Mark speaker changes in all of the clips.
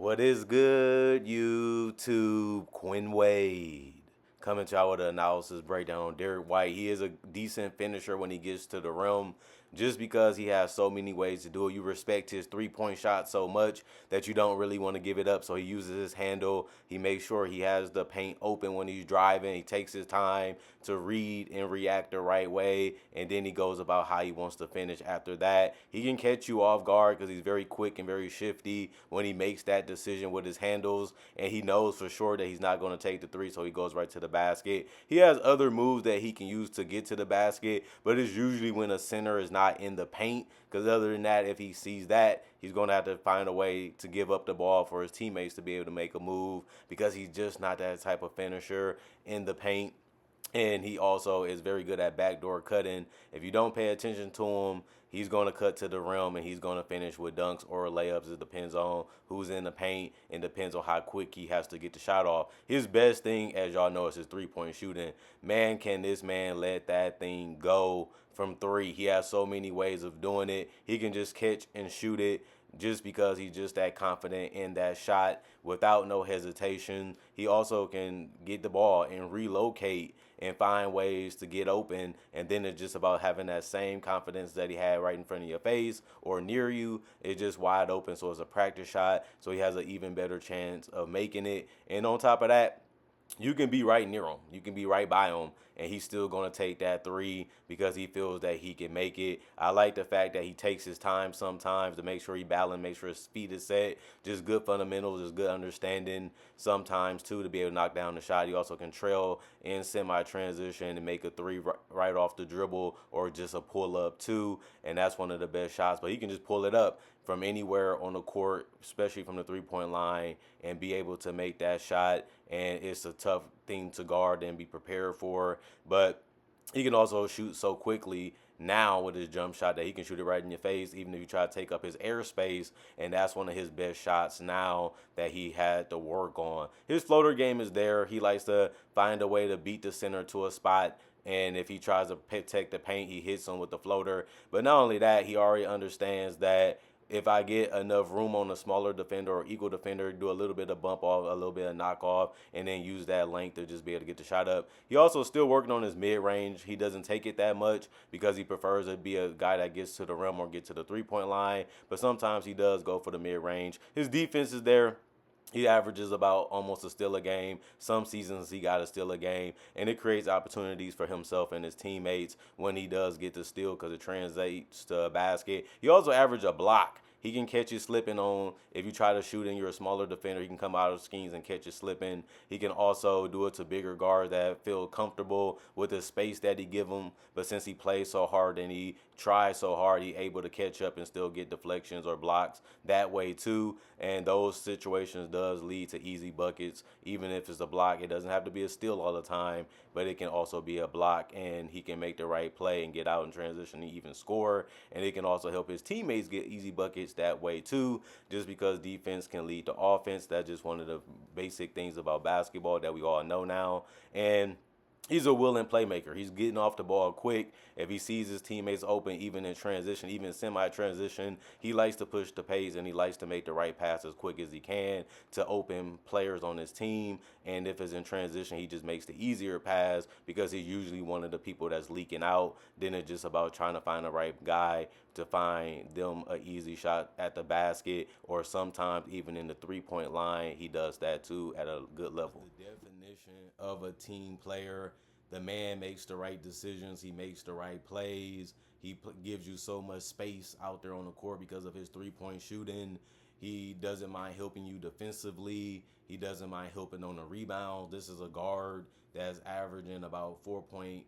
Speaker 1: What is good, YouTube? Quinn Wade coming to y'all with an analysis breakdown on Derrick White. He is a decent finisher when he gets to the rim, just because he has so many ways to do it. You respect his three-point shot so much that you don't really want to give it up. So he uses his handle. He makes sure he has the paint open when he's driving. He takes his time to read and react the right way, and then he goes about how he wants to finish after that. He can catch you off guard because he's very quick and very shifty when he makes that decision with his handles, and he knows for sure that he's not going to take the three, so he goes right to the basket. He has other moves that he can use to get to the basket, but it's usually when a center is not in the paint, because other than that, if he sees that, he's going to have to find a way to give up the ball for his teammates to be able to make a move, because he's just not that type of finisher in the paint. And he also is very good at backdoor cutting. If you don't pay attention to him, he's going to cut to the rim and he's going to finish with dunks or layups. It depends on who's in the paint and depends on how quick he has to get the shot off. His best thing, as y'all know, is his three-point shooting. Man, can this man let that thing go from three? He has so many ways of doing it. He can just catch and shoot it just because he's just that confident in that shot without no hesitation. He also can get the ball and relocate and find ways to get open, and then it's just about having that same confidence that he had right in front of your face or near you. It's just wide open, so it's a practice shot, so he has an even better chance of making it. And on top of that, you can be right near him. You can be right by him, and he's still going to take that three because he feels that he can make it. I like the fact that he takes his time sometimes to make sure he balance, make sure his feet is set. Just good fundamentals, just good understanding sometimes, too, to be able to knock down the shot. He also can trail in semi-transition and make a three right off the dribble or just a pull-up, too, and that's one of the best shots. But he can just pull it up from anywhere on the court, especially from the three-point line, and be able to make that shot. And it's a tough thing to guard and be prepared for. But he can also shoot so quickly now with his jump shot that he can shoot it right in your face, even if you try to take up his airspace. And that's one of his best shots now that he had to work on. His floater game is there. He likes to find a way to beat the center to a spot, and if he tries to protect the paint, he hits him with the floater. But not only that, he already understands that if I get enough room on a smaller defender or equal defender, do a little bit of bump off, a little bit of knock off, and then use that length to just be able to get the shot up. He also still working on his mid range. He doesn't take it that much because he prefers to be a guy that gets to the rim or get to the 3-point line. But sometimes he does go for the mid range. His defense is there. He averages about almost a steal a game. Some seasons he got a steal a game, and it creates opportunities for himself and his teammates when he does get the steal because it translates to a basket. He also averages a block. He can catch you slipping on, if you try to shoot and you're a smaller defender, he can come out of schemes and catch you slipping. He can also do it to bigger guards that feel comfortable with the space that he give them. But since he plays so hard and he tries so hard, he able to catch up and still get deflections or blocks that way too. And those situations does lead to easy buckets. Even if it's a block, it doesn't have to be a steal all the time, but it can also be a block, and he can make the right play and get out in transition and even score. And it can also help his teammates get easy buckets that way too, just because defense can lead to offense. That's just one of the basic things about basketball that we all know now. And he's a willing playmaker. He's getting off the ball quick. If he sees his teammates open, even in transition, even semi-transition, he likes to push the pace and he likes to make the right pass as quick as he can to open players on his team. And if it's in transition, he just makes the easier pass because he's usually one of the people that's leaking out. Then it's just about trying to find the right guy to find them an easy shot at the basket, or sometimes even in the three-point line, he does that too at a good level. The definition of a team player. The man makes the right decisions. He makes the right plays. He gives you so much space out there on the court because of his three-point shooting. He doesn't mind helping you defensively. He doesn't mind helping on the rebounds. This is a guard that's averaging about 4.5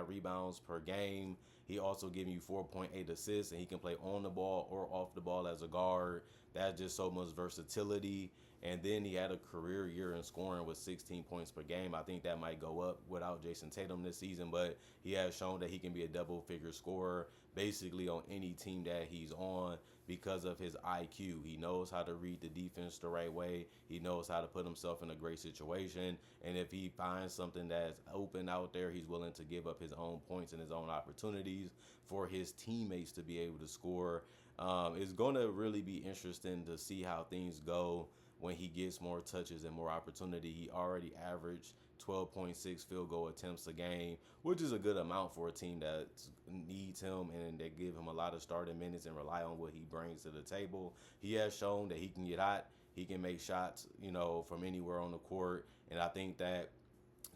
Speaker 1: rebounds per game. He also giving you 4.8 assists, and he can play on the ball or off the ball as a guard. That's just so much versatility. And then he had a career year in scoring with 16 points per game. I think that might go up without Jason Tatum this season, but he has shown that he can be a double-figure scorer basically on any team that he's on because of his IQ. He knows how to read the defense the right way. He knows how to put himself in a great situation. And if he finds something that's open out there, he's willing to give up his own points and his own opportunities for his teammates to be able to score. It's going to really be interesting to see how things go when he gets more touches and more opportunity. He already averaged 12.6 field goal attempts a game, which is a good amount for a team that needs him and they give him a lot of starting minutes and rely on what he brings to the table. He has shown that he can get hot. He can make shots, from anywhere on the court. And I think that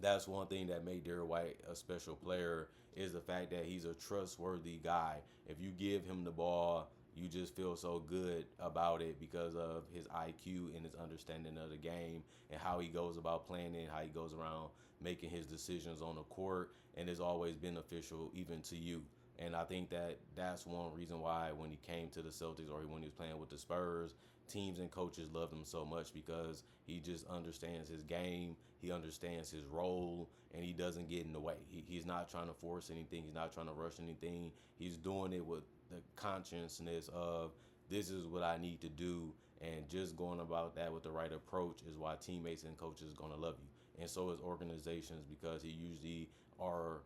Speaker 1: that's one thing that made Derrick White a special player is the fact that he's a trustworthy guy. If you give him the ball, you just feel so good about it because of his IQ and his understanding of the game and how he goes about playing it, how he goes around making his decisions on the court, and it's always beneficial even to you. And I think that that's one reason why when he came to the Celtics or when he was playing with the Spurs, teams and coaches loved him so much because he just understands his game, he understands his role, and he doesn't get in the way. He's not trying to force anything, he's not trying to rush anything. He's doing it with the consciousness of this is what I need to do, and just going about that with the right approach is why teammates and coaches are going to love you. And so is organizations because he usually are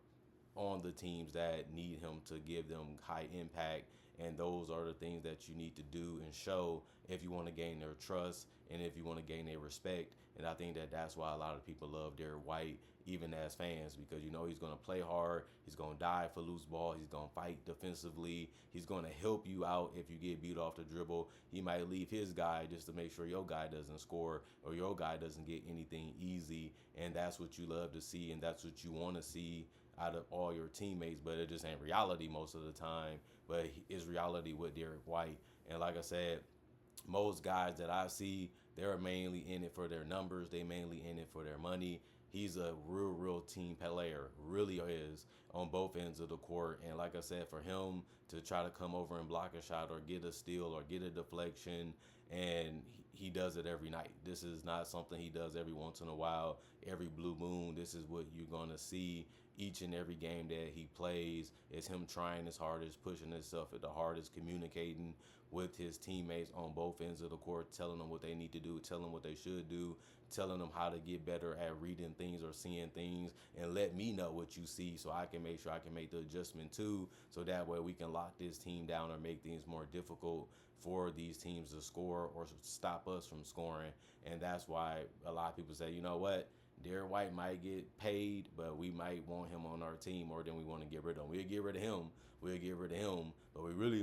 Speaker 1: on the teams that need him to give them high impact. And those are the things that you need to do and show if you want to gain their trust and if you want to gain their respect. And I think that that's why a lot of people love Derrick White, even as fans, because he's going to play hard. He's going to dive for loose ball. He's going to fight defensively. He's going to help you out if you get beat off the dribble. He might leave his guy just to make sure your guy doesn't score or your guy doesn't get anything easy. And that's what you love to see, and that's what you want to see out of all your teammates, but it just ain't reality most of the time. But it's reality with Derrick White. And like I said, most guys that I see, they're mainly in it for their numbers. They mainly in it for their money. He's a real team player, really is, on both ends of the court. And like I said, for him to try to come over and block a shot or get a steal or get a deflection, and he does it every night. This is not something he does every once in a while, every blue moon. This is what you're going to see each and every game that he plays. Is him trying his hardest, pushing himself at the hardest, communicating with his teammates on both ends of the court, telling them what they need to do, telling them what they should do, telling them how to get better at reading things or seeing things, and let me know what you see so I can make sure I can make the adjustment too, so that way we can lock this team down or make things more difficult for these teams to score or stop us from scoring. And that's why a lot of people say, you know what, Derrick White might get paid, but we might want him on our team more than we want to get rid of him. We'll get rid of him. But we really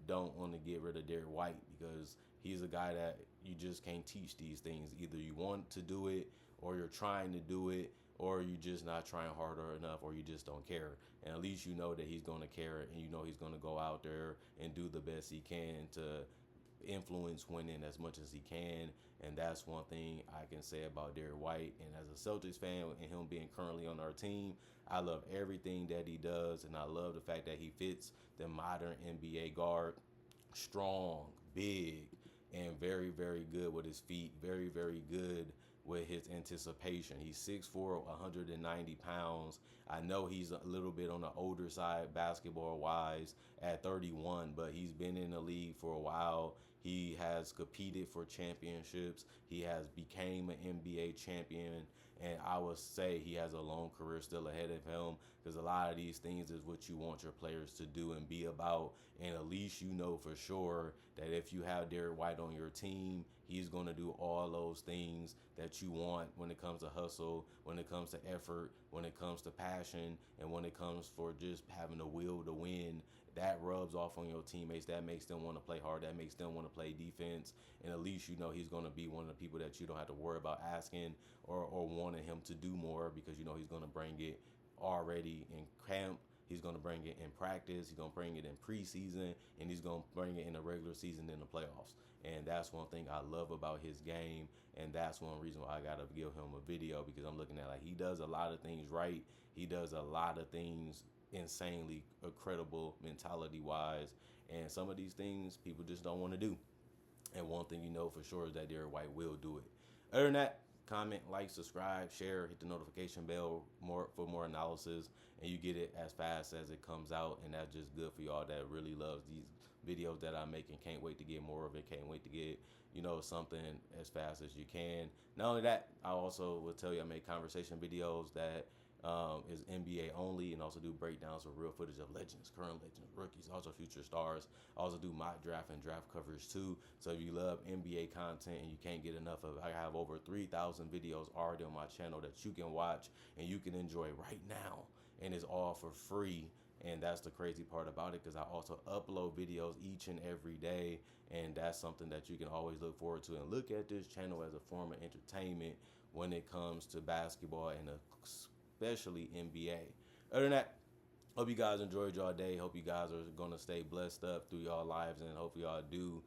Speaker 1: don't want to get rid of Derrick White because he's a guy that you just can't teach these things. Either you want to do it or you're trying to do it or you're just not trying harder enough or you just don't care. And at least you know that he's going to care and you know he's going to go out there and do the best he can to influence winning as much as he can. And that's one thing I can say about Derrick White. And as a Celtics fan and him being currently on our team, I love everything that he does, and I love the fact that he fits the modern NBA guard. Strong, big, and very good with his feet. Very good with his anticipation. He's 6'4", 190 pounds. I know he's a little bit on the older side basketball wise at 31, but he's been in the league for a while. He has competed for championships. He has became an NBA champion, and I would say he has a long career still ahead of him because a lot of these things is what you want your players to do and be about. And at least you know for sure that if you have Derrick White on your team, he's going to do all those things that you want when it comes to hustle, when it comes to effort, when it comes to passion, and when it comes for just having the will to win. That rubs off on your teammates. That makes them want to play hard. That makes them want to play defense. And at least you know he's going to be one of the people that you don't have to worry about asking or wanting him to do more because you know he's going to bring it already in camp. He's going to bring it in practice. He's going to bring it in preseason, and he's going to bring it in the regular season in the playoffs. And that's one thing I love about his game, and that's one reason why I got to give him a video because I'm looking at like he does a lot of things right. He does a lot of things insanely credible mentality-wise, and some of these things people just don't want to do. And one thing you know for sure is that Derrick White will do it. Other than that, comment, like, subscribe, share, hit the notification bell for more analysis, and you get it as fast as it comes out. And that's just good for y'all that really loves these videos that I'm making. Can't wait to get more of it. Can't wait to get something as fast as you can. Not only that, I also will tell you I make conversation videos that is NBA only, and also do breakdowns of real footage of legends, current legends, rookies, also future stars. I also do mock draft and draft coverage too. So if you love NBA content and you can't get enough of it, I have over 3,000 videos already on my channel that you can watch and you can enjoy right now, and it's all for free. And that's the crazy part about it, because I also upload videos each and every day, and that's something that you can always look forward to and look at this channel as a form of entertainment when it comes to basketball and especially NBA. Other than that, hope you guys enjoyed y'all day. Hope you guys are gonna stay blessed up through y'all lives, and hope y'all do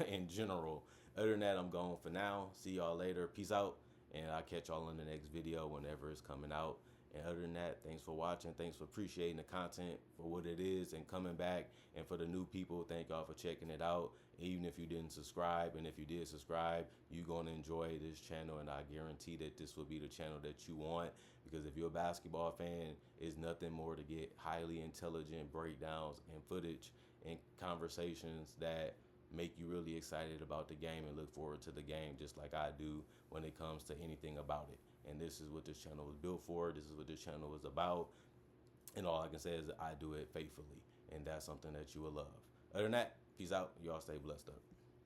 Speaker 1: in general. Other than that, I'm going for now. See y'all later. Peace out, and I'll catch y'all in the next video whenever it's coming out. And other than that, thanks for watching. Thanks for appreciating the content for what it is and coming back. And for the new people, thank y'all for checking it out. Even if you didn't subscribe, and if you did subscribe, you're going to enjoy this channel. And I guarantee that this will be the channel that you want. Because if you're a basketball fan, it's nothing more to get highly intelligent breakdowns and footage and conversations that make you really excited about the game and look forward to the game just like I do when it comes to anything about it. And this is what this channel was built for. This is what this channel is about. And all I can say is that I do it faithfully. And that's something that you will love. Other than that, peace out. Y'all stay blessed up.